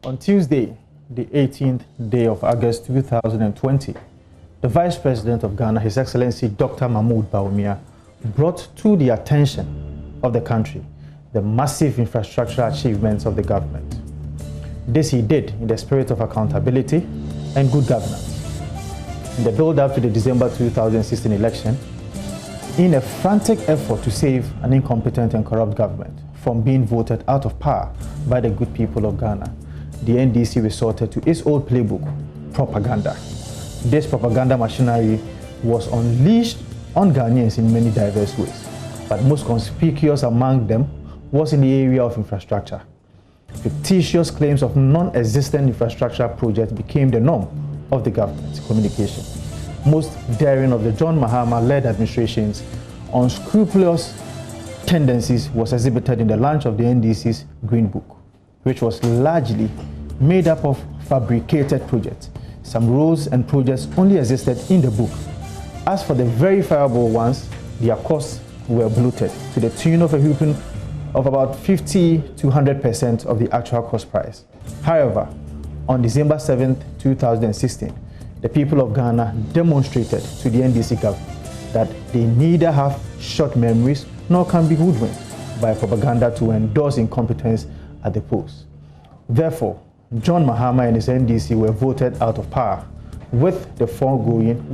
On Tuesday, the 18th day of August 2020, the Vice President of Ghana, His Excellency Dr. Mahmoud Bawumia, brought to the attention of the country the massive infrastructure achievements of the government. This he did in the spirit of accountability and good governance. In the build-up to the December 2016 election, in a frantic effort to save an incompetent and corrupt government from being voted out of power by the good people of Ghana, the NDC resorted to its old playbook, propaganda. This propaganda machinery was unleashed on Ghanaians in many diverse ways, but most conspicuous among them was in the area of infrastructure. Fictitious claims of non-existent infrastructure projects became the norm of the government's communication. Most daring of the John Mahama-led administration's unscrupulous tendencies was exhibited in the launch of the NDC's Green Book, which was largely made up of fabricated projects. Some roles and projects only existed in the book. As for the verifiable ones, their costs were bloated to the tune of a whooping of about 50 to 100% of the actual cost price. However, on December 7, 2016, the people of Ghana demonstrated to the NDC government that they neither have short memories nor can be hoodwinked by propaganda to endorse incompetence at the polls. Therefore, John Mahama and his NDC were voted out of power. With the foregoing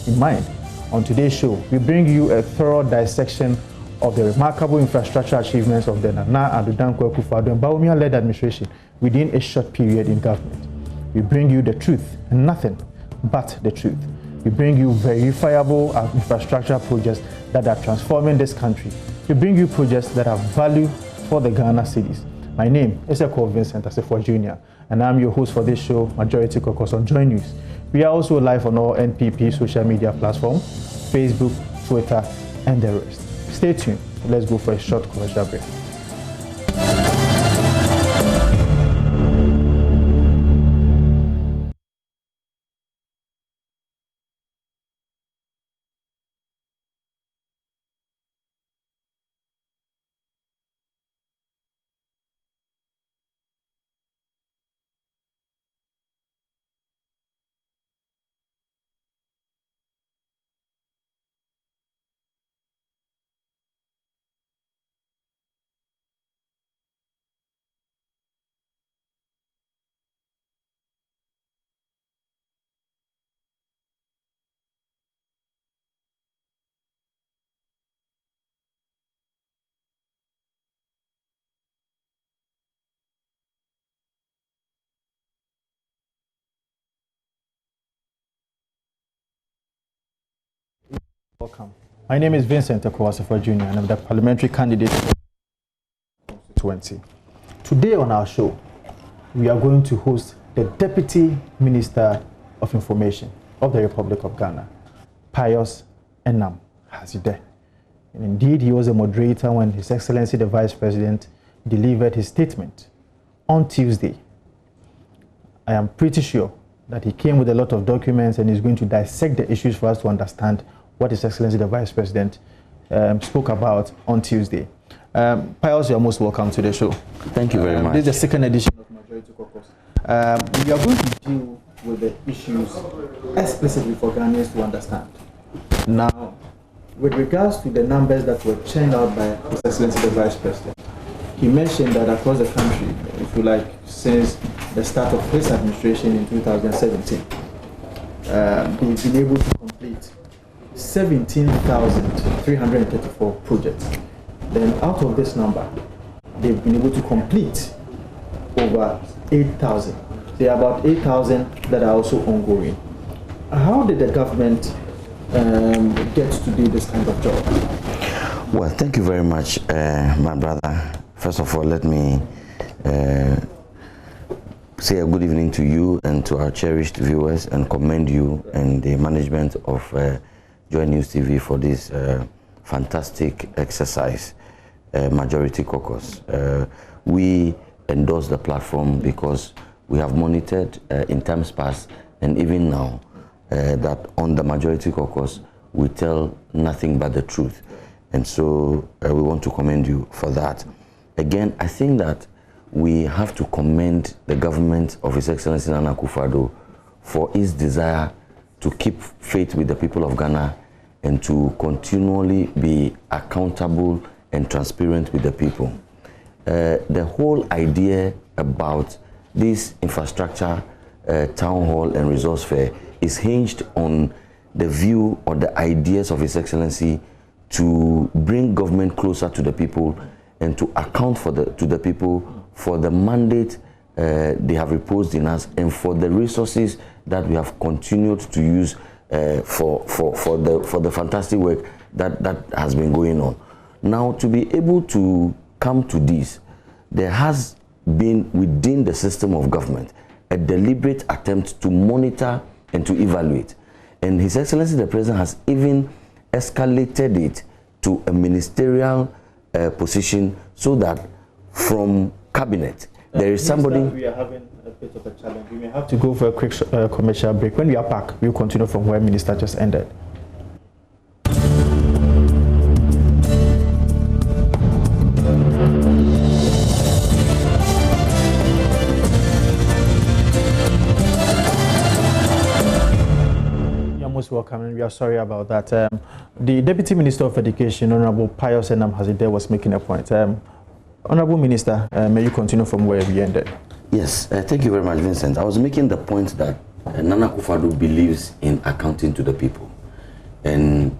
in mind, on today's show, we bring you a thorough dissection of the remarkable infrastructure achievements of the Nana Addo Dankwa Akufo-Addo and Bawumia-led administration within a short period in government. We bring you the truth and nothing but the truth. We bring you verifiable infrastructure projects that are transforming this country. We bring you projects that have value for the Ghana cities. My name is Vincent Assefuah Jr., and I'm your host for this show, Majority Caucus on Joy News. We are also live on all NPP social media platforms, Facebook, Twitter, and the rest. Stay tuned. Let's go for a short commercial break. Welcome. My name is Vincent Assefuah Jr. and I'm the parliamentary candidate for 2020. Today on our show, we are going to host the Deputy Minister of Information of the Republic of Ghana, Pius Enam Hadzide. And indeed, he was a moderator when His Excellency the Vice President delivered his statement on Tuesday. I am pretty sure that he came with a lot of documents and is going to dissect the issues for us to understand what His Excellency the Vice President spoke about on Tuesday. Pius, you are most welcome to the show. Thank you very much. This is the second edition of Majority Caucus. We are going to deal with the issues explicitly for Ghanaians to understand. Now, with regards to the numbers that were churned out by His Excellency the Vice President, he mentioned that across the country, if you like, since the start of his administration in 2017, they've been able to complete 17,334 projects. Then out of this number, they've been able to complete over 8,000. There are about 8,000 that are also ongoing. How did the government get to do this kind of job? Well, thank you very much, my brother. First of all, let me say a good evening to you and to our cherished viewers and commend you and the management of Joy News TV for this fantastic exercise, Majority Caucus. We endorse the platform because we have monitored in times past and even now that on the Majority Caucus we tell nothing but the truth, and so we want to commend you for that. Again, I think that we have to commend the government of His Excellency Nana Akufo-Addo for its desire to keep faith with the people of Ghana and to continually be accountable and transparent with the people. The whole idea about this infrastructure town hall and resource fair is hinged on the view or the ideas of His Excellency to bring government closer to the people and to account to the people for the mandate they have reposed in us and for the resources that we have continued to use for the fantastic work that has been going on. Now, to be able to come to this, there has been within the system of government a deliberate attempt to monitor and to evaluate. And His Excellency the President has even escalated it to a ministerial position, so that from cabinet there is somebody. We are having a bit of a challenge. We may have to go for a quick commercial break. When we are back, we'll continue from where Minister just ended. Most welcome, and we are sorry about that. The Deputy Minister of Education, Honorable Pius Enam Hadzide, was making a point. Honorable Minister, may you continue from where we ended? Yes, thank you very much, Vincent. I was making the point that Nana Akufo-Addo believes in accounting to the people, and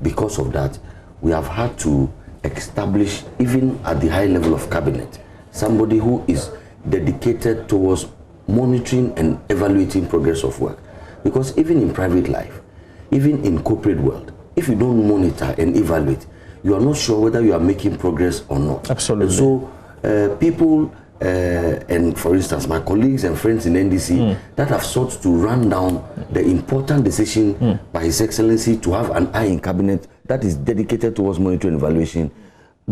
because of that, we have had to establish, even at the high level of cabinet, somebody who is dedicated towards monitoring and evaluating progress of work. Because even in private life, even in corporate world, if you don't monitor and evaluate, you are not sure whether you are making progress or not. Absolutely. And so people, and for instance, my colleagues and friends in NDC that have sought to run down the important decision by His Excellency to have an eye in cabinet that is dedicated towards monitoring and evaluation,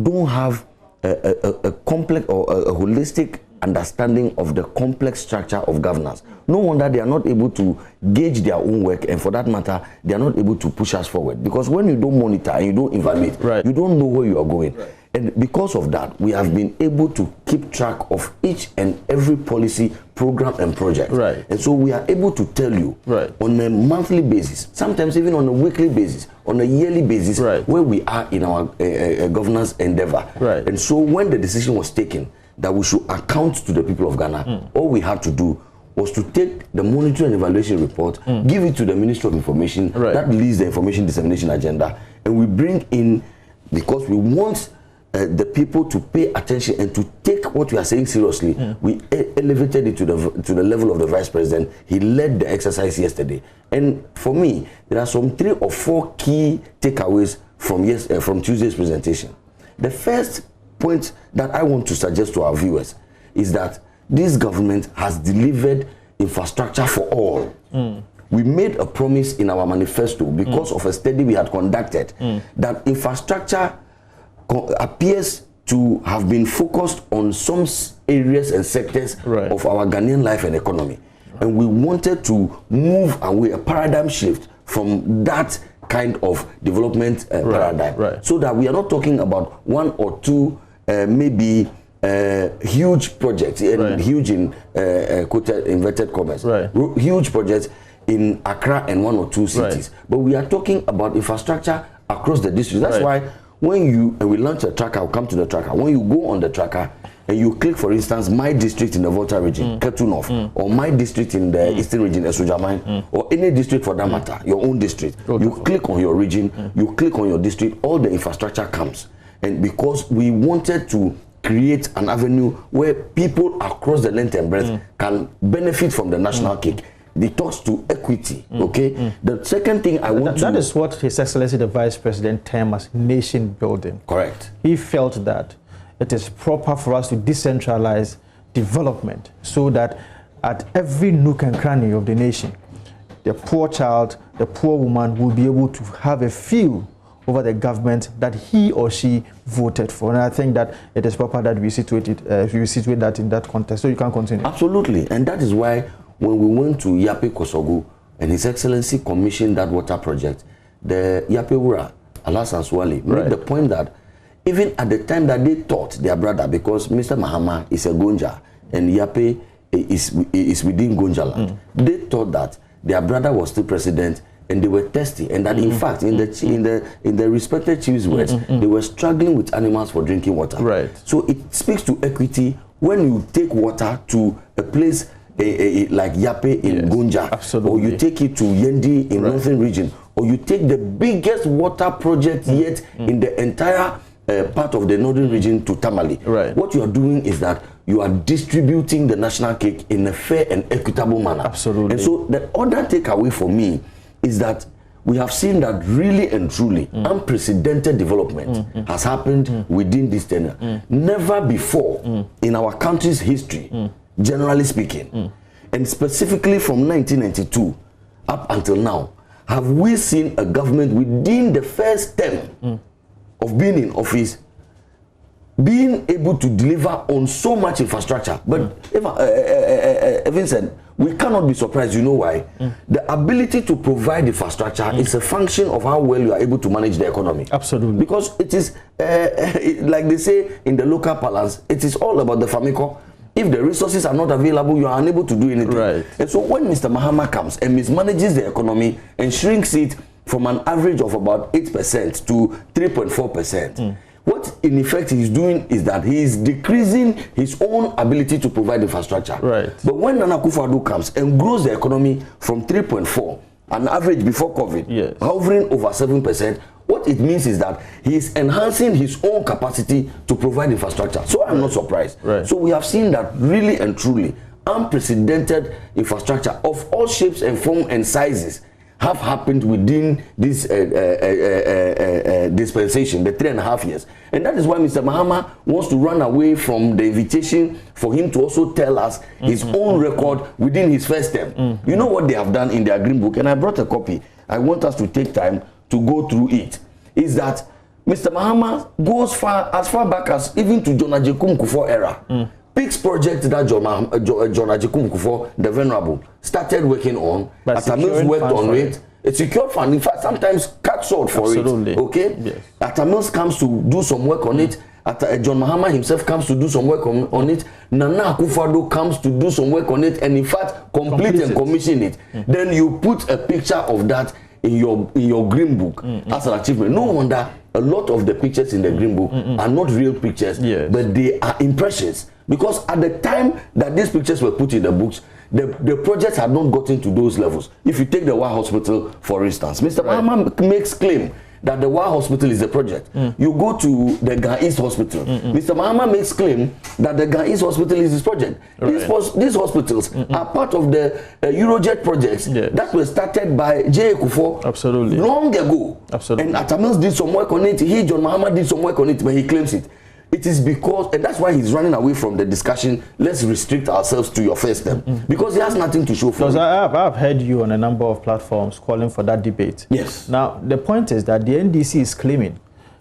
don't have a complex or a holistic understanding of the complex structure of governance. No wonder they are not able to gauge their own work, and for that matter, they are not able to push us forward. Because when you don't monitor and you don't evaluate, you don't know where you are going. And because of that, we have been able to keep track of each and every policy, program, and project. And so we are able to tell you on a monthly basis, sometimes even on a weekly basis, on a yearly basis, where we are in our governance endeavor. And so when the decision was taken that we should account to the people of Ghana, all we had to do was to take the monitoring and evaluation report, give it to the Ministry of Information, that leads the information dissemination agenda, and we bring in, because we want the people to pay attention and to take what we are saying seriously. We elevated it to the level of the Vice President. He led the exercise yesterday, and for me, there are some 3 or 4 key takeaways from Tuesday's presentation. The first point that I want to suggest to our viewers is that this government has delivered infrastructure for all. We made a promise in our manifesto because of a study we had conducted that infrastructure appears to have been focused on some areas and sectors of our Ghanaian life and economy. And we wanted to move away, a paradigm shift from that kind of development paradigm, so that we are not talking about 1 or 2 maybe huge projects, huge in quoted inverted commas, huge projects in Accra and 1 or 2 cities, but we are talking about infrastructure across the district. That's why when we launch a tracker, I'll come to the tracker. When you go on the tracker and you click, for instance, my district in the Volta region, Ketu North, or my district in the Eastern region, Esojamine, or any district for that matter, your own district, you click on your region, you click on your district, all the infrastructure comes. And because we wanted to create an avenue where people across the length and breadth can benefit from the national cake. It talks to equity, The second thing I want that is what His Excellency the Vice President termed as nation building. Correct. He felt that it is proper for us to decentralize development so that at every nook and cranny of the nation, the poor child, the poor woman will be able to have a feel over the government that he or she voted for. And I think that it is proper that we situate that in that context. So you can continue. Absolutely. And that is why when we went to Yape Kosogo and His Excellency commissioned that water project, the Yape Wura, Alasan Swali, made the point that even at the time that they thought their brother, because Mr. Mahama is a Gonja and Yape is within Gonja land, they thought that their brother was still president, and they were thirsty, and that in fact, in the respected chief's words, they were struggling with animals for drinking water. Right. So it speaks to equity when you take water to a place like Yape in Gonja, absolutely. or you take it to Yendi in Northern region, or you take the biggest water project yet in the entire part of the Northern region to Tamale. Right. What you are doing is that you are distributing the national cake in a fair and equitable manner. Absolutely. And so the other takeaway for me is that we have seen that really and truly unprecedented development has happened within this tenure. Never before in our country's history, generally speaking, and specifically from 1992 up until now, have we seen a government within the first term of being in office being able to deliver on so much infrastructure. But Vincent, we cannot be surprised. You know why? The ability to provide infrastructure is a function of how well you are able to manage the economy. Absolutely. Because it is, like they say in the local parlance, it is all about the famico. If the resources are not available, you are unable to do anything. Right. And so when Mr. Mahama comes and mismanages the economy and shrinks it from an average of about 8% to 3.4%, what in effect he's doing is that he is decreasing his own ability to provide infrastructure. Right. But when Nana Akufo-Addo comes and grows the economy from 3.4, an average before COVID, hovering over 7%, what it means is that he is enhancing his own capacity to provide infrastructure. So I'm not surprised. Right. So we have seen that really and truly unprecedented infrastructure of all shapes and forms and sizes have happened within this dispensation, the 3.5 years. And that is why Mr. Mahama wants to run away from the invitation for him to also tell us his own record within his first term. You know what they have done in their green book, and I brought a copy. I want us to take time to go through it. Is that Mr. Mahama goes as far back as even to John Ajekum Kufuor era. Peaks project that John Ajekum Kufuor, the Venerable, started working on. Atamils worked on it. A secure fund, in fact, sometimes cut short for it. Okay? Yes. Atamils comes to do some work on it. John Mahama himself comes to do some work on it. Nana Akufo-Addo comes to do some work on it, and in fact, complete and commission it. Then you put a picture of that in your green book as an achievement. No wonder a lot of the pictures in the green book are not real pictures, but they are impressions. Because at the time that these pictures were put in the books, the projects had not gotten to those levels. If you take the Wa Hospital, for instance, Mr. Mahama makes claim that the Wa Hospital is a project. You go to the Ga East Hospital, Mr. Mahama makes claim that the Ga East Hospital is his project. These hospitals are part of the Eurojet projects that were started by J. Kufuor long ago. And Atamils did some work on it. John Mahama did some work on it, but he claims it. It is because, and that's why he's running away from the discussion, let's restrict ourselves to your first term. Because he has nothing to show for it. Because I've heard you on a number of platforms calling for that debate. Yes. Now, the point is that the NDC is claiming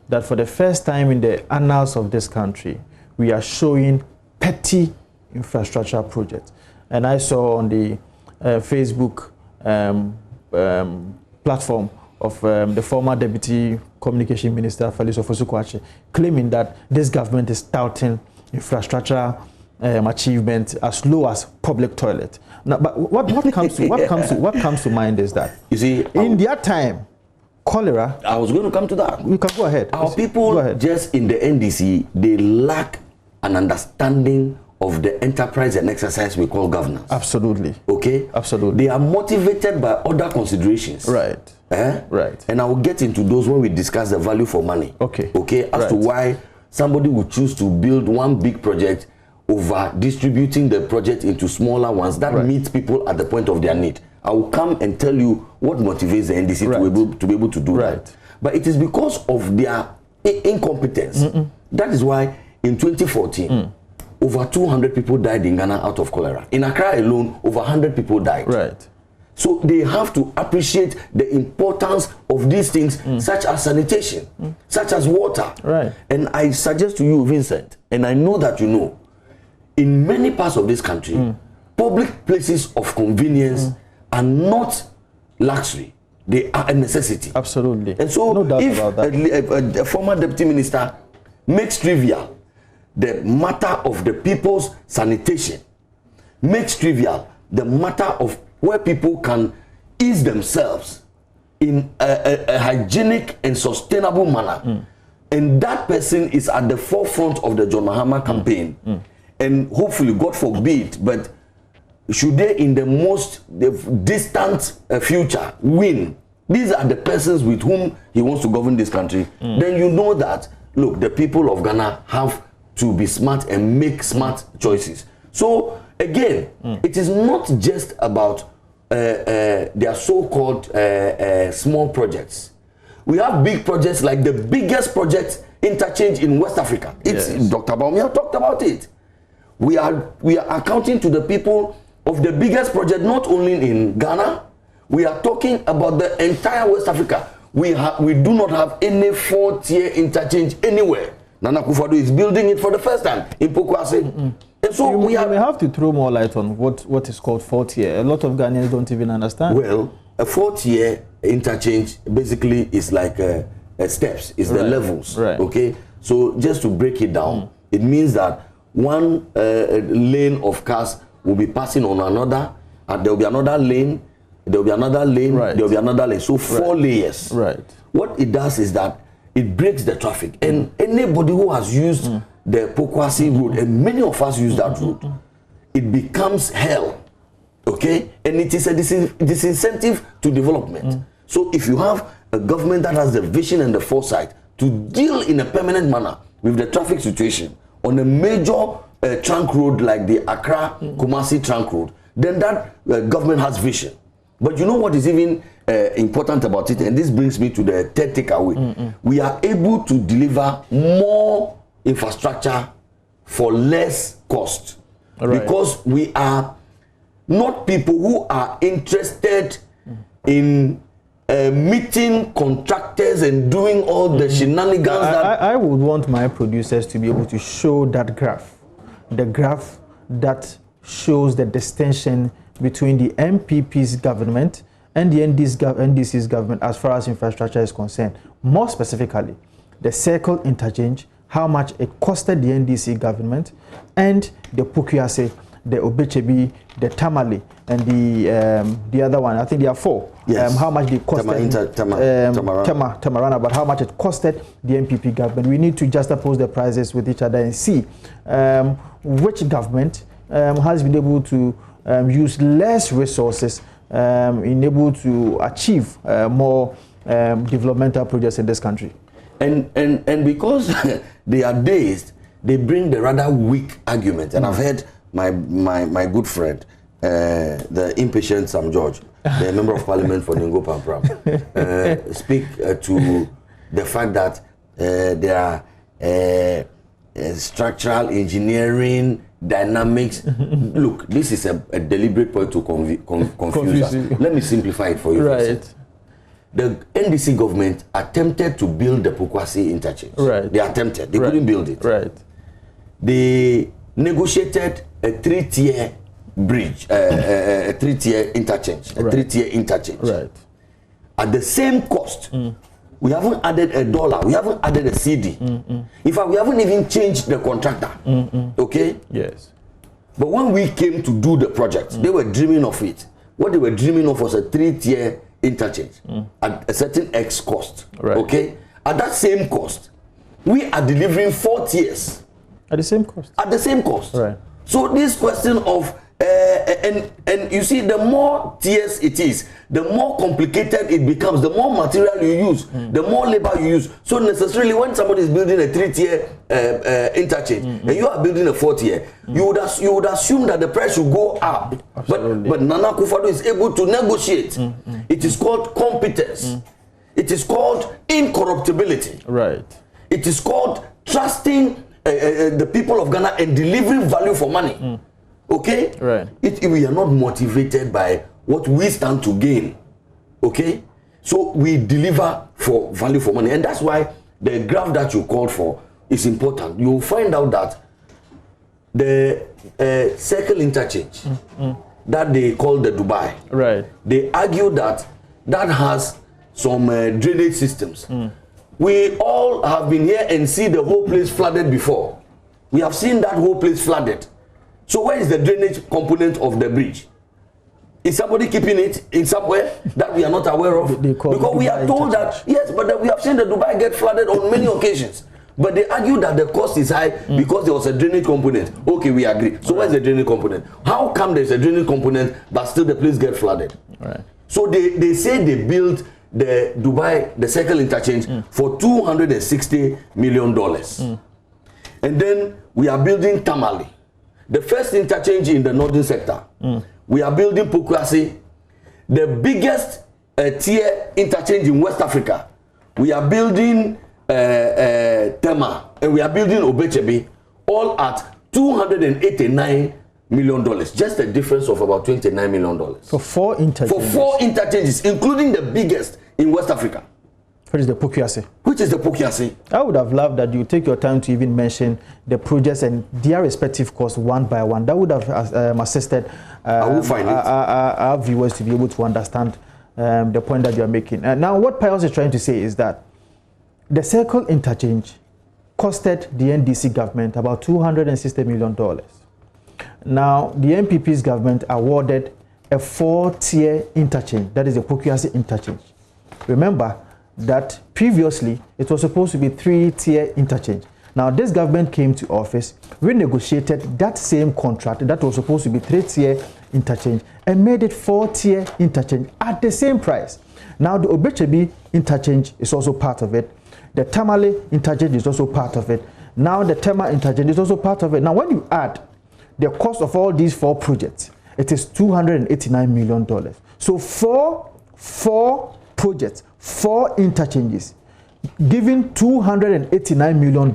that for the first time in the annals of this country, we are showing petty infrastructure projects. And I saw on the Facebook platform of the former Deputy Communication Minister, Felice Ofosu-Kwakye, claiming that this government is touting infrastructure achievement as low as public toilet. Now, but what comes to mind is that, you see, in their time, cholera. I was going to come to that. You can go ahead. Our people just in the NDC, they lack an understanding of the enterprise and exercise we call governance. Absolutely. Okay? Absolutely. They are motivated by other considerations. Right. Right. And I will get into those when we discuss the value for money. Okay. Okay? As to why somebody would choose to build one big project over distributing the project into smaller ones that meet people at the point of their need. I will come and tell you what motivates the NDC to be able to do that. But it is because of their incompetence. That is why in 2014, over 200 people died in Ghana out of cholera. In Accra alone, over 100 people died. Right. So they have to appreciate the importance of these things, such as sanitation, such as water. Right. And I suggest to you, Vincent, and I know that you know, in many parts of this country, public places of convenience are not luxury. They are a necessity. Absolutely. And so no doubt if about that. A former deputy minister makes trivial the matter of the people's sanitation, makes trivial the matter of where people can ease themselves in a hygienic and sustainable manner. And that person is at the forefront of the John Mahama campaign. And hopefully, God forbid, but should they in the most distant future win, these are the persons with whom he wants to govern this country, then you know that, look, the people of Ghana have to be smart and make smart choices. So, again, it is not just about their so-called small projects. We have big projects like the biggest project interchange in West Africa. It's Dr. Bawumia talked about it. We are accounting to the people of the biggest project not only in Ghana. We are talking about the entire West Africa. We do not have any 4-tier interchange anywhere. Nana Akufo-Addo is building it for the first time in Pokwase. And so we have to throw more light on what is called 4-tier. A lot of Ghanaians don't even understand. Well, a 4-tier interchange basically is like steps, it's the levels. Okay, so just to break it down, it means that one lane of cars will be passing on another, and there will be another lane, there will be another lane, there will be another lane. So 4 layers. What it does is that it breaks the traffic, and anybody who has used the Pokwase road, and many of us use that road, it becomes hell. Okay, and it is a disincentive to development. So if you have a government that has the vision and the foresight to deal in a permanent manner with the traffic situation on a major trunk road like the Accra-Kumasi trunk road, then that government has vision. But you know what is even important about it, and this brings me to the third takeaway. We are able to deliver more infrastructure for less cost, because we are not people who are interested in meeting contractors and doing all the shenanigans. I would want my producers to be able to show that graph, the graph that shows the distinction between the MPP's government and the NDC's government as far as infrastructure is concerned. More specifically, the Circle interchange, how much it costed the NDC government, and the Pokwase, the Obechebi, the Tamale, and the other one. I think there are 4. How much they costed Tamarana, but how much it costed the MPP government. We need to juxtapose the prices with each other and see which government has been able to use less resources in able to achieve more developmental projects in this country. And because they are dazed, they bring the rather weak argument. And I've heard my good friend, the impatient Sam George, the member of parliament for Ningo Pampram, speak to the fact that there are structural engineering, dynamics. Look, this is a deliberate point to confuse us. Let me simplify it for you. The NDC government attempted to build the Pokwase interchange. They attempted. They couldn't build it. They negotiated a 3-tier bridge, a 3-tier interchange, a 3-tier interchange. At the same cost. We haven't added $1. We haven't added a CD. In fact, we haven't even changed the contractor. Okay? Yes. But when we came to do the project, they were dreaming of it. What they were dreaming of was a 3-tier interchange at a certain X cost. Okay? At that same cost, we are delivering 4 tiers. At the same cost. At the same cost. So this question of and you see, the more tiers it is, the more complicated it becomes, the more material you use, the more labor you use. So necessarily, when somebody is building a 3-tier interchange and you are building a 4-tier, you would assume that the price should go up. But Nana Akufo-Addo is able to negotiate. It is called competence. It is called incorruptibility. It is called trusting the people of Ghana and delivering value for money. Okay? We are not motivated by what we stand to gain. Okay? So we deliver for value for money. And that's why the graph that you called for is important. You will find out that the Circle interchange that they call the Dubai, they argue that that has some drainage systems. We all have been here and see the whole place flooded before. We have seen that whole place flooded. So where is the drainage component of the bridge? Is somebody keeping it in somewhere that we are not aware of? Because we are told that, yes, but we have seen the Dubai get flooded on many occasions. But they argue that the cost is high because there was a drainage component. Okay, we agree. So where's the drainage component? How come there's a drainage component but still the place get flooded? Right. So they say they built the Dubai, the circle interchange for $260 million. And then we are building Tamale, the first interchange in the northern sector. We are building Pokuase, the biggest tier interchange in West Africa. We are building Tema, and we are building Obechebe, all at $289 million. Just a difference of about $29 million. For 4 interchanges. For 4 interchanges, including the biggest in West Africa. Which is the Pokuase. Which is the Pokuase. I would have loved that you take your time to even mention the projects and their respective costs one by one. That would have assisted our viewers to be able to understand the point that you are making. Now, what Pius is trying to say is that the circle interchange costed the NDC government about $260 million. Now, the NPP's government awarded a 4-tier interchange, that is the Pokuase interchange. Remember that previously it was supposed to be 3-tier interchange. Now, this government came to office, renegotiated that same contract that was supposed to be 3-tier interchange and made it 4-tier interchange at the same price. Now, the Obechebe interchange is also part of it. The Tamale interchange is also part of it. Now, the Tema interchange is also part of it. Now, when you add the cost of all these 4 projects, it is $289 million. So, four projects, 4 interchanges, giving $289 million,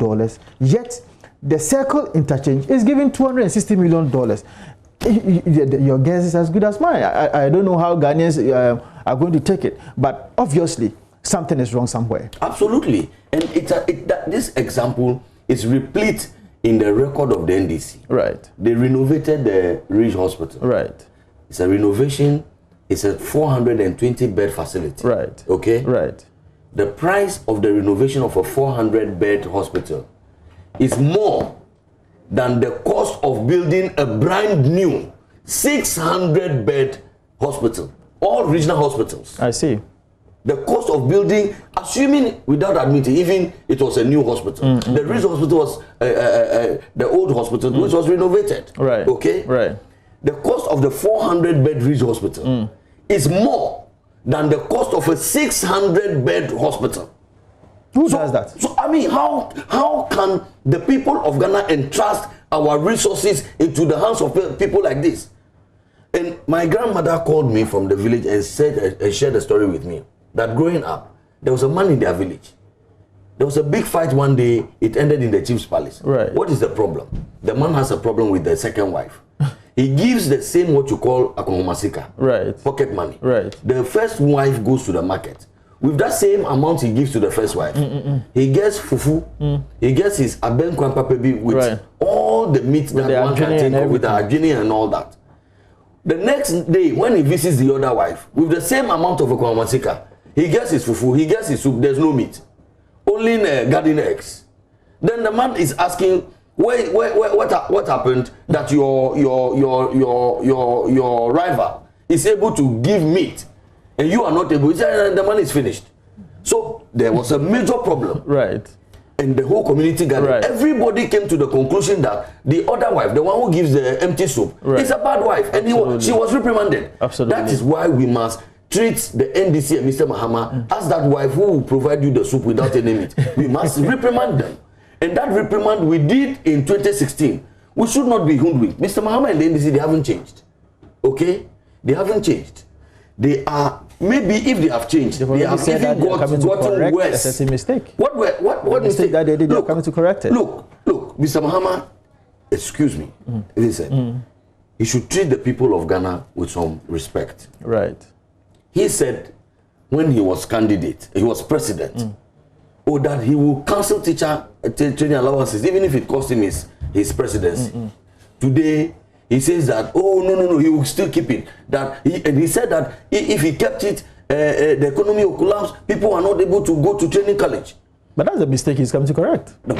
yet the circle interchange is giving $260 million. Your guess is as good as mine. I don't know how Ghanaians are going to take it, but obviously something is wrong somewhere. Absolutely. And this example is replete in the record of the NDC. Right. They renovated the Ridge Hospital. Right. It's a renovation. It's a 420-bed facility. Right. Okay? Right. The price of the renovation of a 400-bed hospital is more than the cost of building a brand new 600-bed hospital. All regional hospitals. I see. The cost of building, assuming without admitting, even it was a new hospital. The Ridge Hospital was the old hospital, which was renovated. Right. Okay? Right. The cost of the 400-bed Ridge Hospital is more than the cost of a 600-bed hospital. Who does that? So, I mean, how can the people of Ghana entrust our resources into the hands of people like this? And my grandmother called me from the village and said, and shared a story with me, that growing up, there was a man in their village. There was a big fight one day. It ended in the chief's palace. Right. What is the problem? The man has a problem with the second wife. He gives the same what you call akonomasika. Right. Pocket money. Right. The first wife goes to the market. With that same amount he gives to the first wife, he gets fufu, he gets his abenkwan baby with all the meat that one can take with the adjini and all that. The next day, when he visits the other wife, with the same amount of akonomasika, he gets his fufu, he gets his soup, there's no meat. Only garden eggs. Then the man is asking, what happened that your rival is able to give meat and you are not able? He said the man is finished. So there was a major problem. Right. And the whole community gathered. Right. Everybody came to the conclusion that the other wife, the one who gives the empty soup, is a bad wife. And she was reprimanded. Absolutely. That is why we must treat the NDC and Mr. Mahama as that wife who will provide you the soup without any meat. We must reprimand them. And that reprimand we did in 2016. We should not be hoodwinked. Mr. Mahama and the NDC, they haven't changed. Okay? They haven't changed. They are, maybe if they have changed, they have even gotten worse. That's a mistake. What mistake that they did, they're coming to correct it. Look, Mr. Mahama, excuse me, listen, he should treat the people of Ghana with some respect. Right. He said when he was candidate, he was president, that he will cancel teacher training allowances, even if it cost him his presidency. Today, he says that, no, he will still keep it. And he said that if he kept it, the economy will collapse, people are not able to go to training college. But that's a mistake he's come to correct. No,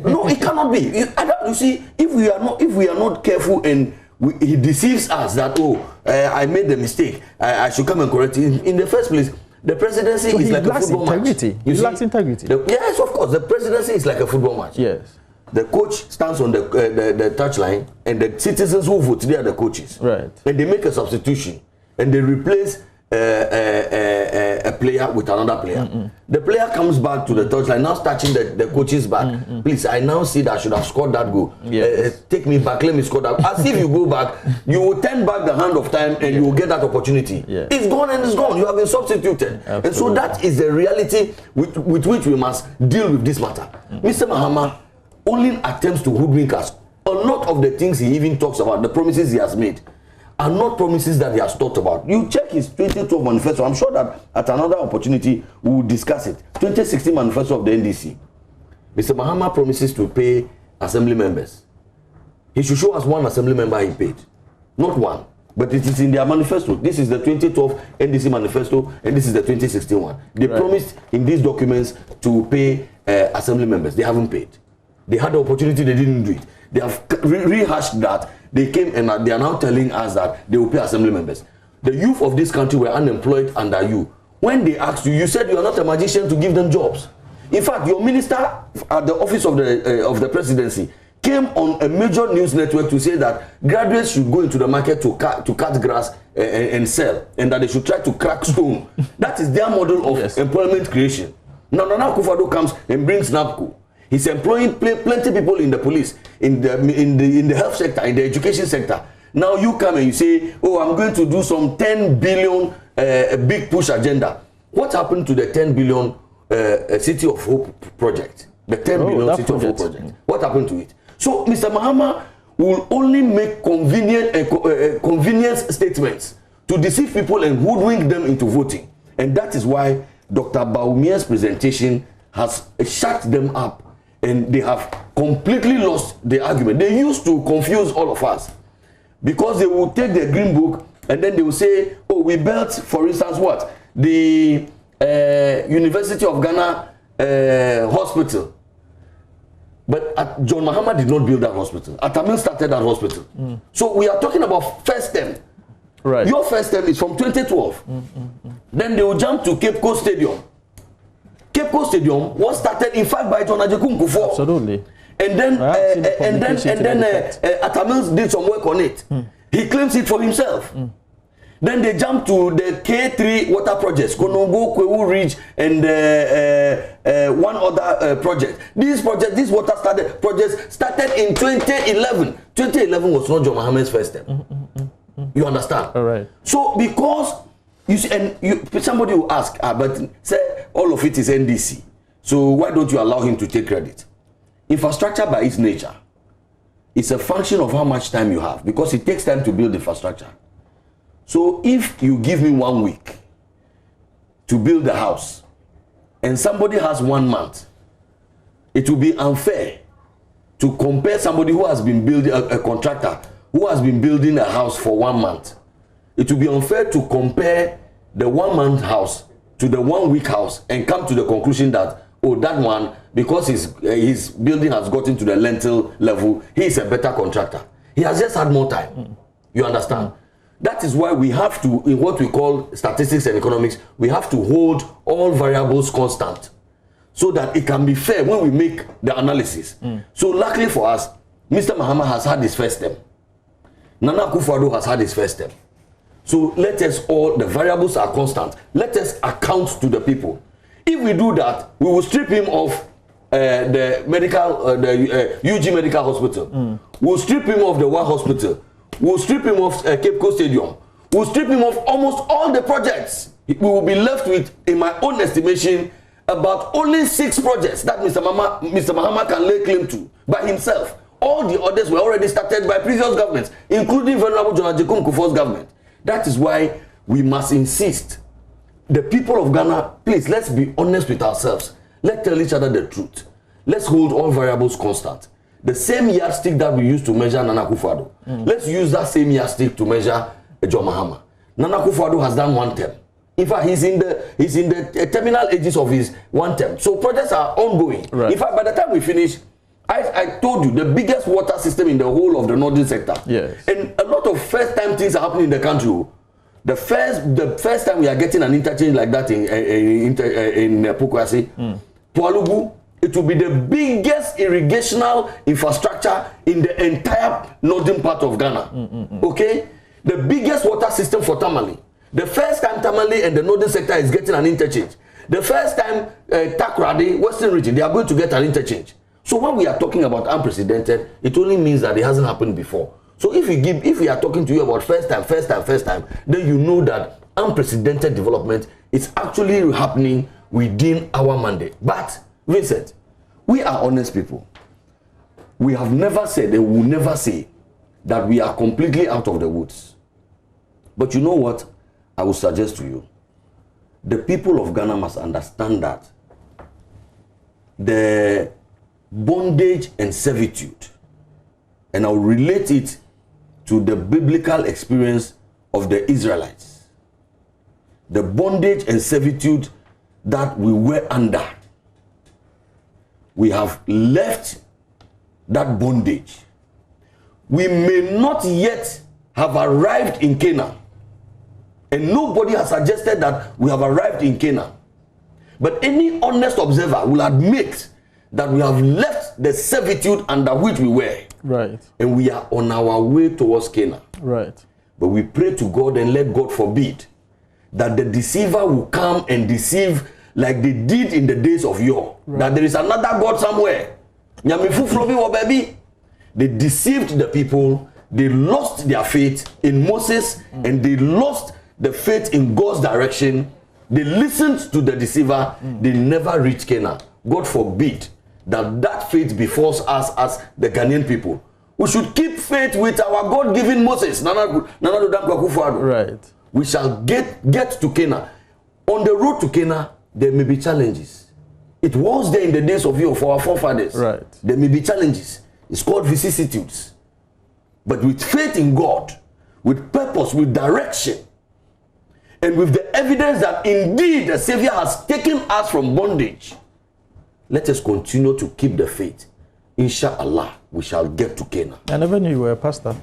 no, it cannot be. You see, if we are not careful and he deceives us that I made the mistake, I should come and correct it. In the first place, the presidency is like a football integrity. match. He lacks integrity. Yes, of course. The presidency is like a football match. Yes. The coach stands on the touchline, and the citizens who vote, they are the coaches. Right. And they make a substitution, and they replace a player with another player. The player comes back to the touchline, now touching the coach's back. Please, I now see that I should have scored that goal. Yes. Take me back, let me score that. As if you go back, you will turn back the hand of time and you will get that opportunity. Yes. It's gone and it's gone. You have been substituted. Absolutely. And so that is the reality with which we must deal with this matter. Mr. Mahama only attempts to hoodwink us. A lot of the things he even talks about, the promises he has made, are not promises that he has talked about. You check his 2012 manifesto. I'm sure that at another opportunity we will discuss it. 2016 manifesto of the NDC. Mr. Mahama promises to pay assembly members. He should show us one assembly member he paid. Not one. But it is in their manifesto. This is the 2012 NDC manifesto and this is the 2016 one. They promised in these documents to pay assembly members. They haven't paid. They had the opportunity, they didn't do it. They have rehashed that. They came and they are now telling us that they will pay assembly members. The youth of this country were unemployed under you. When they asked you, you said you are not a magician to give them jobs. In fact, your minister at the office of the presidency came on a major news network to say that graduates should go into the market to cut grass and sell, and that they should try to crack stone. That is their model of employment creation. Now Nana Akufo-Addo comes and brings NAPCO. He's employing plenty people in the police, in the health sector, in the education sector. Now you come and you say, oh, I'm going to do some 10 billion big push agenda. What happened to the 10 billion City of Hope project? The 10 billion City of Hope project. What happened to it? So Mr. Mahama will only make convenience statements to deceive people and hoodwink them into voting. And that is why Dr. Bawumia's presentation has shut them up. And they have completely lost the argument. They used to confuse all of us because they will take the green book and then they will say, oh, we built, for instance, what? The University of Ghana hospital. But John Mahama did not build that hospital. Atamil started that hospital. So we are talking about first term. Right. Your first term is from 2012. Then they will jump to Cape Coast Stadium. Cape Coast Stadium was started, in fact, by John Ajekun Kufuor. Absolutely. And then Atamil did some work on it. He claims it for himself. Then they jumped to the K3 water projects, Konongo, Kwewu Ridge, and one other project. These water projects started in 2011. 2011 was not John Mahama's first term. You understand? All right. So because you see, and somebody will ask, but say all of it is NDC. So why don't you allow him to take credit? Infrastructure by its nature, it's a function of how much time you have, because it takes time to build infrastructure. So if you give me 1 week to build a house and somebody has 1 month, it will be unfair to compare somebody who has been building, a contractor who has been building a house for 1 month. It will be unfair to compare the 1 month house to the 1 week house and come to the conclusion that, oh, that one, because his building has gotten to the lentil level, he is a better contractor. He has just had more time. You understand? That is why we have to, in what we call statistics and economics, we have to hold all variables constant so that it can be fair when we make the analysis. So luckily for us, Mr. Mahama has had his first term. Nana Akufo-Addo has had his first term. So let us all, the variables are constant. Let us account to the people. If we do that, we will strip him of the UG Medical Hospital. We'll strip him of the War Hospital. We'll strip him of Cape Coast Stadium. We'll strip him of almost all the projects. We will be left with, in my own estimation, about only 6 projects that Mr. Mahama can lay claim to by himself. All the others were already started by previous governments, including Venerable John Ajekun Kufuor's government. That is why we must insist. The people of Ghana, please, let's be honest with ourselves. Let's tell each other the truth. Let's hold all variables constant. The same yardstick that we used to measure Nana Akufo-Addo, let's use that same yardstick to measure John Mahama. Nana Akufo-Addo has done 1 term. In fact, he's in the terminal ages of his one term. So projects are ongoing. Right. In fact, by the time we finish, I told you the biggest water system in the whole of the northern sector. Yes. And a lot of first-time things are happening in the country. The first time we are getting an interchange like that in Pukwasi, Pualugu, it will be the biggest irrigational infrastructure in the entire northern part of Ghana. Okay? The biggest water system for Tamale. The first time Tamale and the northern sector is getting an interchange. The first time Takrady, Western region, they are going to get an interchange. So when we are talking about unprecedented, it only means that it hasn't happened before. So if we are talking to you about first time, then you know that unprecedented development is actually happening within our mandate. But Vincent, we are honest people. We have never said and will never say that we are completely out of the woods. But you know what I will suggest to you? The people of Ghana must understand that the bondage and servitude, and I'll relate it to the biblical experience of the Israelites. The bondage and servitude that we were under. We have left that bondage. We may not yet have arrived in Canaan. And nobody has suggested that we have arrived in Canaan. But any honest observer will admit that we have left the servitude under which we were. Right. And we are on our way towards Canaan. Right. But we pray to God and let God forbid that the deceiver will come and deceive like they did in the days of yore. Right. That there is another God somewhere. They deceived the people. They lost their faith in Moses and they lost the faith in God's direction. They listened to the deceiver. They never reached Canaan. God forbid that faith befalls us as the Ghanaian people. We should keep faith with our God-given Moses. Right. We shall get to Canaan. On the road to Canaan, there may be challenges. It was there in the days of yore for our forefathers. Right. There may be challenges. It's called vicissitudes. But with faith in God, with purpose, with direction, and with the evidence that indeed the Savior has taken us from bondage, let us continue to keep the faith. Inshallah, we shall get to Canaan. I never knew you were a pastor.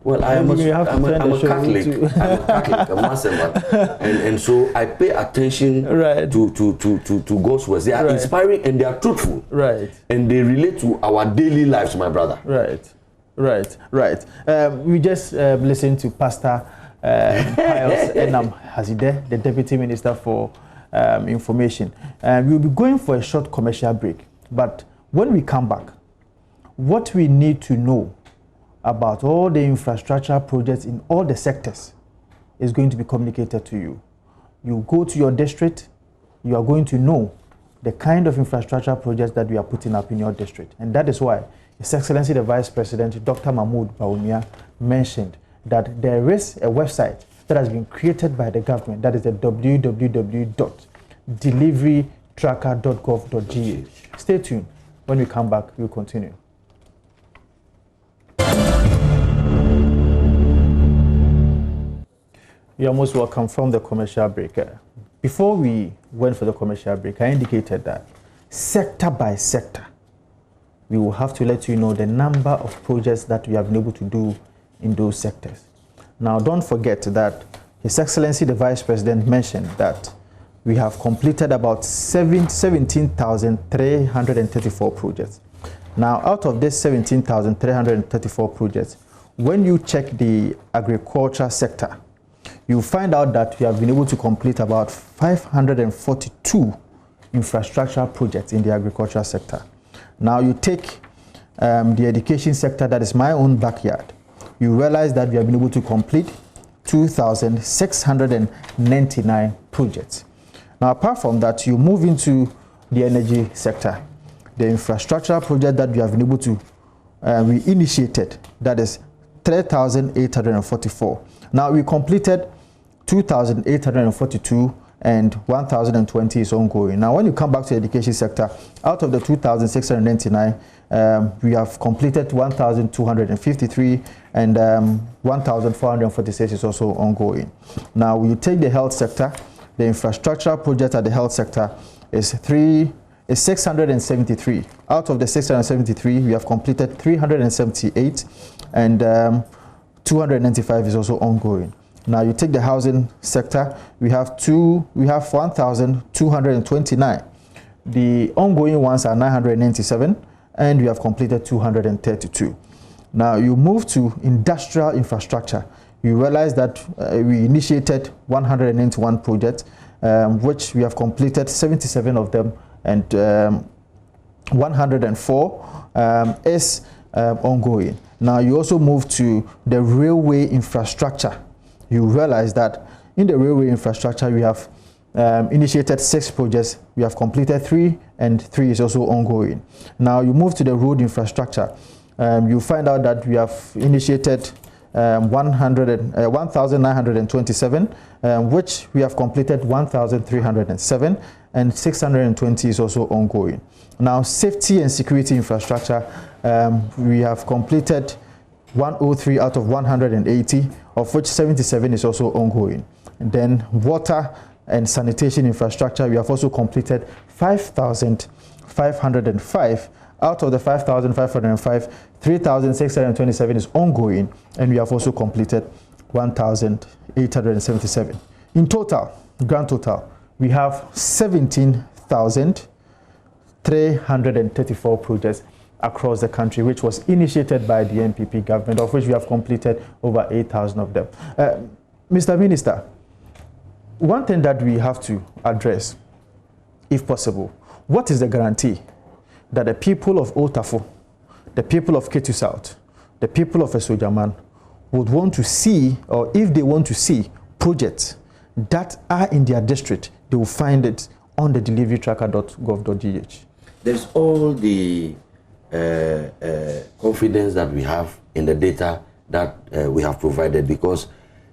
Well, I'm a Catholic. I'm a Catholic, a Muslim, and so I pay attention right. to God's words. They are right. inspiring and they are truthful. Right. And they relate to our daily lives, my brother. Right. We just listened to Pastor Pius Enam Hadzide, the Deputy Minister for Information. We'll be going for a short commercial break. But when we come back, what we need to know about all the infrastructure projects in all the sectors is going to be communicated to you. You go to your district, you are going to know the kind of infrastructure projects that we are putting up in your district. And that is why His Excellency the Vice President, Dr. Mahmoud Bawumia, mentioned that there is a website that has been created by the government, that is the www.deliverytracker.gov.ga. Stay tuned. When we come back, we'll continue. You are most welcome from the commercial break. Before we went for the commercial break, I indicated that sector by sector, we will have to let you know the number of projects that we have been able to do in those sectors. Now, don't forget that His Excellency the Vice President mentioned that we have completed about 17,334 projects. Now, out of this 17,334 projects, when you check the agriculture sector, you find out that we have been able to complete about 542 infrastructure projects in the agriculture sector. Now you take the education sector, that is my own backyard, you realize that we have been able to complete 2,699 projects. Now apart from that, you move into the energy sector. The infrastructure project that we have been able to, we initiated, that is 3,844. Now we completed 2,842 and 1,020 is ongoing. Now when you come back to the education sector, out of the 2,699, we have completed 1,253 and 1,446 is also ongoing. Now you take the health sector, The infrastructural project at the health sector is 673. Out of the 673, we have completed 378, and 295 is also ongoing. Now you take the housing sector, we have 1,229. The ongoing ones are 997, and we have completed 232. Now you move to industrial infrastructure. You realize that we initiated 191 projects, which we have completed 77 of them, and 104 is ongoing. Now you also move to the railway infrastructure. You realize that in the railway infrastructure we have initiated 6 projects, we have completed 3, and 3 is also ongoing. Now you move to the road infrastructure. You find out that we have initiated 1,927, which we have completed 1,307, and 620 is also ongoing. Now, safety and security infrastructure, we have completed 103 out of 180, of which 77 is also ongoing. And then water and sanitation infrastructure, we have also completed 5,505. Out of the 5,505, 3,627 is ongoing, and we have also completed 1,877. In total, grand total, we have 17,334 projects across the country, which was initiated by the NPP government, of which we have completed over 8,000 of them. Mr. Minister, one thing that we have to address, if possible, what is the guarantee that the people of Otafo, the people of Ketu South, the people of Esojaman would want to see, or if they want to see projects that are in their district, they will find it on the deliverytracker.gov.gh? There's all the confidence that we have in the data that we have provided, because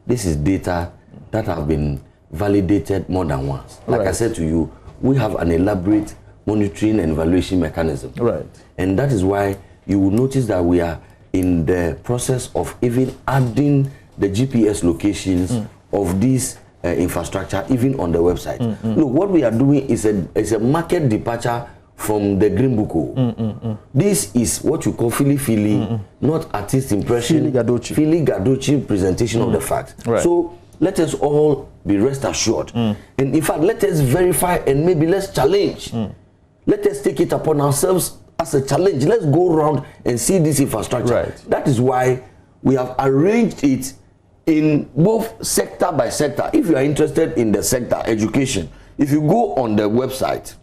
this is data that have been validated more than once. Like I said to you, we have an elaborate monitoring and evaluation mechanism. Right. And that is why you will notice that we are in the process of even adding the GPS locations of this infrastructure even on the website. Look, what we are doing is a market departure from the Green Book. This is what you call Fili, not artist impression, Fili Gadochi presentation of the facts. Right. So let us all be rest assured. And in fact, let us verify and maybe let's challenge. Let us take it upon ourselves as a challenge. Let's go around and see this infrastructure. Right. That is why we have arranged it in both sector by sector. If you are interested in the sector, education, if you go on the website,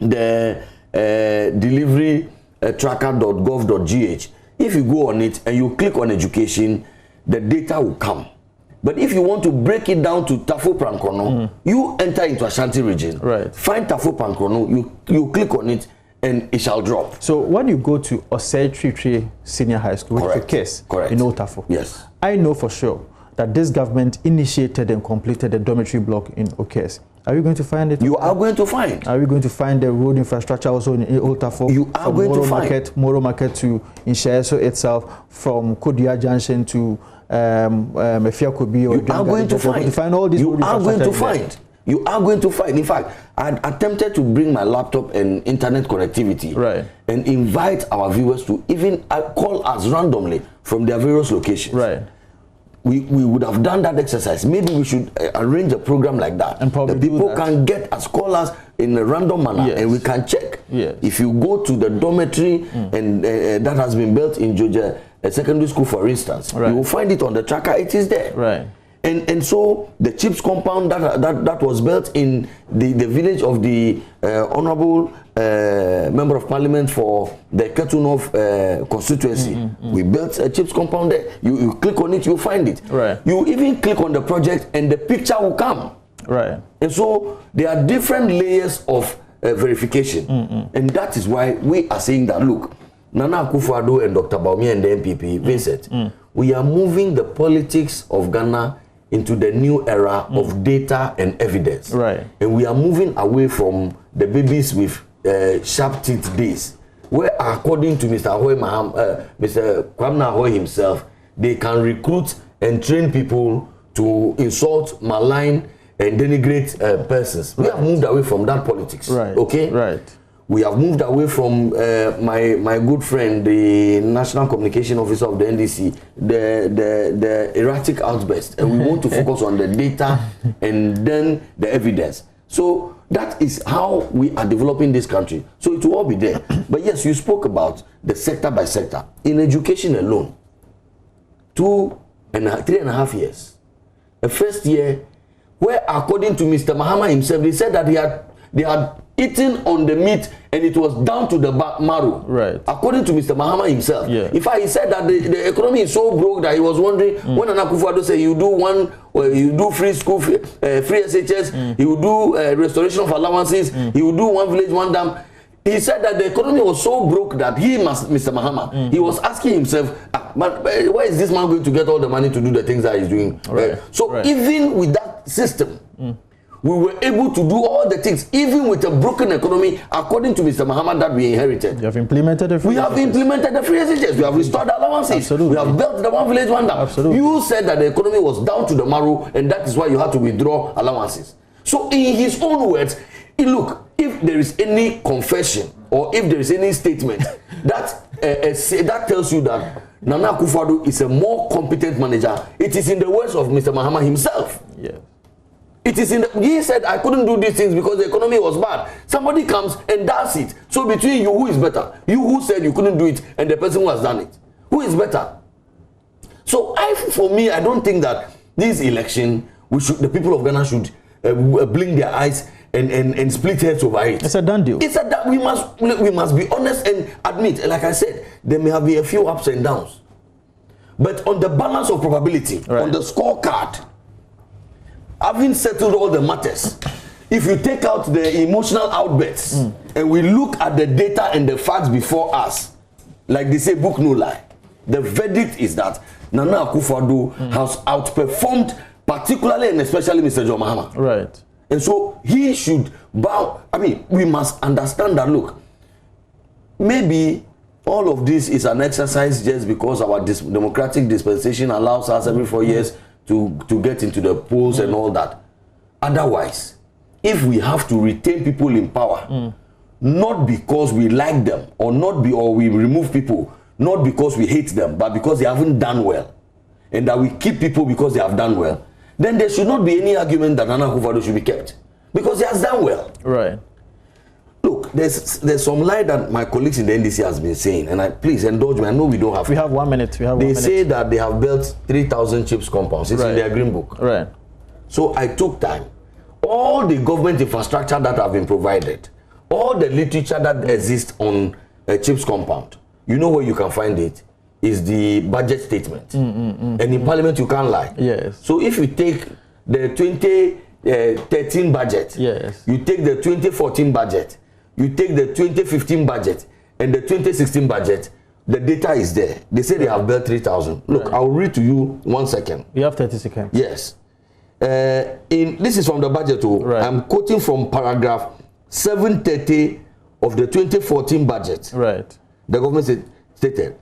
the deliverytracker.gov.gh, if you go on it and you click on education, the data will come. But if you want to break it down to Tafo Prankono, you enter into Ashanti region, find Tafo Prankono, you click on it, and it shall drop. So when you go to Osei Tree Senior High School, which is a case in Otafo, yes, I know for sure that this government initiated and completed the dormitory block in Okes. Are you going to find it? You are going to find. Are we going to find the road infrastructure also in Otafo? You are going to find. Moro Market to Inshaeso itself, from Kodia Junction to Efiakobi, or you are going to find all these. You are going to find. You are going to find. In fact, I attempted to bring my laptop and internet connectivity, and invite our viewers to even call us randomly from their various locations. We would have done that exercise. Maybe we should arrange a program like that. And probably the people can get us, call us in a random manner, and we can check. If you go to the dormitory and that has been built in Georgia, a secondary school, for instance, you will find it on the tracker. It is there. And so the chips compound that was built in the village of the honorable member of parliament for the Ketu North constituency. We built a chips compound there. You click on it, you find it. You even click on the project and the picture will come. And so there are different layers of verification. And that is why we are saying that, look, Nana Akufo-Addo and Dr. Bawumia and the NPP, Vincent, we are moving the politics of Ghana into the new era of data and evidence. And we are moving away from the babies with sharp teeth days, where according to Mr. Kwame Ahoy himself, they can recruit and train people to insult, malign, and denigrate persons. We have moved away from that politics. Right. Okay. Right. We have moved away from my good friend, the National Communication Officer of the NDC, the erratic outburst, and we want to focus on the data and then the evidence. So that is how we are developing this country. So it will all be there. But yes, you spoke about the sector by sector. In education alone, 3.5 years. The first year, where according to Mr. Mahama himself, they said that they had eaten on the meat and it was down to the marrow. Right. According to Mr. Mahama himself. Yeah. In fact, he said that the economy is so broke that he was wondering when Nana Akufo-Addo said you do free school, free SHS, he will do restoration of allowances, he will do one village, one dam. He said that the economy was so broke that Mr. Mahama, he was asking himself, where is this man going to get all the money to do the things that he's doing? Right. Even with that system, we were able to do all the things, even with a broken economy, according to Mr. Mahama, that we inherited. You have implemented the free We have implemented the free SHS. We have restored the allowances. Absolutely. We have built the one village, one dam. Absolutely. You said that the economy was down to the marrow, and that is why you had to withdraw allowances. So in his own words, look, if there is any confession or if there is any statement that tells you that Nana Akufo-Addo is a more competent manager, it is in the words of Mr. Mahama himself. Yeah. It is he said, I couldn't do these things because the economy was bad. Somebody comes and does it. So between you, who is better? You who said you couldn't do it and the person who has done it. Who is better? So for me, I don't think that this election, the people of Ghana should blink their eyes and split heads over it. It's a done deal. We must be honest and admit, like I said, there may have been a few ups and downs. But on the balance of probability, on the scorecard, having settled all the matters, if you take out the emotional outbursts and we look at the data and the facts before us, like they say, book no lie, the verdict is that Nana Akufo-Addo has outperformed, particularly and especially Mr. John Mahama. Right. And so he should bow. I mean, we must understand that, look, maybe all of this is an exercise just because our democratic dispensation allows us every 4 years to get into the polls and all that. Otherwise, if we have to retain people in power, not because we like them or we remove people, not because we hate them, but because they haven't done well, and that we keep people because they have done well, then there should not be any argument that Nana Akufo-Addo should be kept because he has done well. Right. Look, there's some lie that my colleagues in the NDC has been saying, and please indulge me. I know we don't have. We have 1 minute. They say that they have built 3,000 chips compounds. It's in their green book. Right. So I took time. All the government infrastructure that have been provided, all the literature that exists on a chips compound, you know where you can find it? Is the budget statement. And in Parliament you can't lie. Yes. So if you take the 2013 budget, yes, you take the 2014 budget, you take the 2015 budget and the 2016 budget, the data is there. They say they have built 3,000. Look, I'll read to you 1 second. You have 30 seconds. Yes. This is from the budget. I'm quoting from paragraph 730 of the 2014 budget. Right. The government stated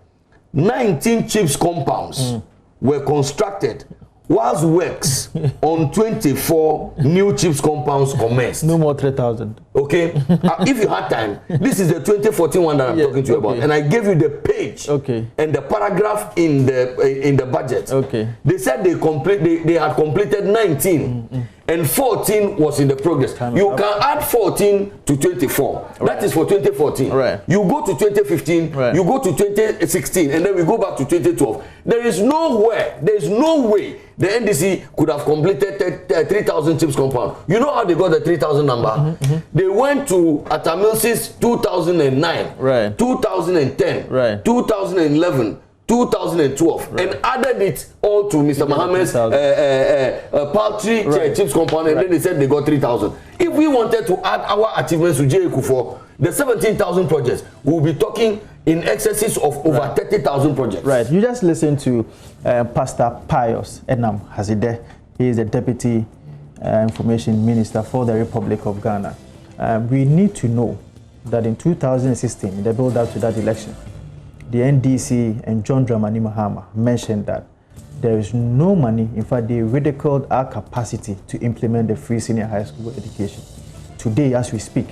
19 chips compounds were constructed, whilst works on 24 new chips compounds commenced. No more 3,000. Okay? If you had time, this is the 2014 one that I'm talking to you about. And I gave you the page and the paragraph in the budget. Okay. They said they had completed 19 and 14 was in the progress. You can add 14 to 24. That is for 2014. Right. You go to 2015, you go to 2016, and then we go back to 2012. There is no way the NDC could have completed 3,000 chips compound. You know how they got the 3,000 number? They went to Atamilsis 2009, 2010, 2011, 2012, and added it all to Mr. Mahama's paltry chips compound, and then they said they got 3,000. If we wanted to add our achievements to J. Kufuor, the 17,000 projects, we'll be talking in excesses of over 30,000 projects. Right. You just listen to Pastor Pius Enam Hadzide. He is the Deputy Information Minister for the Republic of Ghana. We need to know that in 2016, the build-up to that election, the NDC and John Dramani Mahama mentioned that there is no money. In fact, they ridiculed our capacity to implement the free senior high school education. Today, as we speak,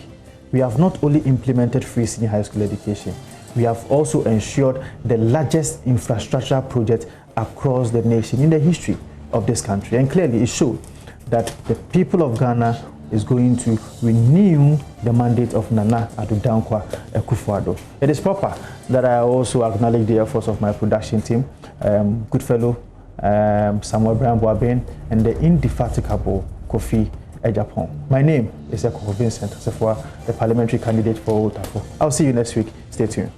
we have not only implemented free senior high school education, we have also ensured the largest infrastructure project across the nation in the history of this country. And clearly, it showed that the people of Ghana is going to renew the mandate of Nana Addo Dankwa Akufo-Addo. It is proper that I also acknowledge the efforts of my production team, good fellow Samuel Brambo-Aben, and the indefatigable Kofi Ejapong. My name is Eko Vincent Asefua, the parliamentary candidate for Otafo. I'll see you next week. Stay tuned.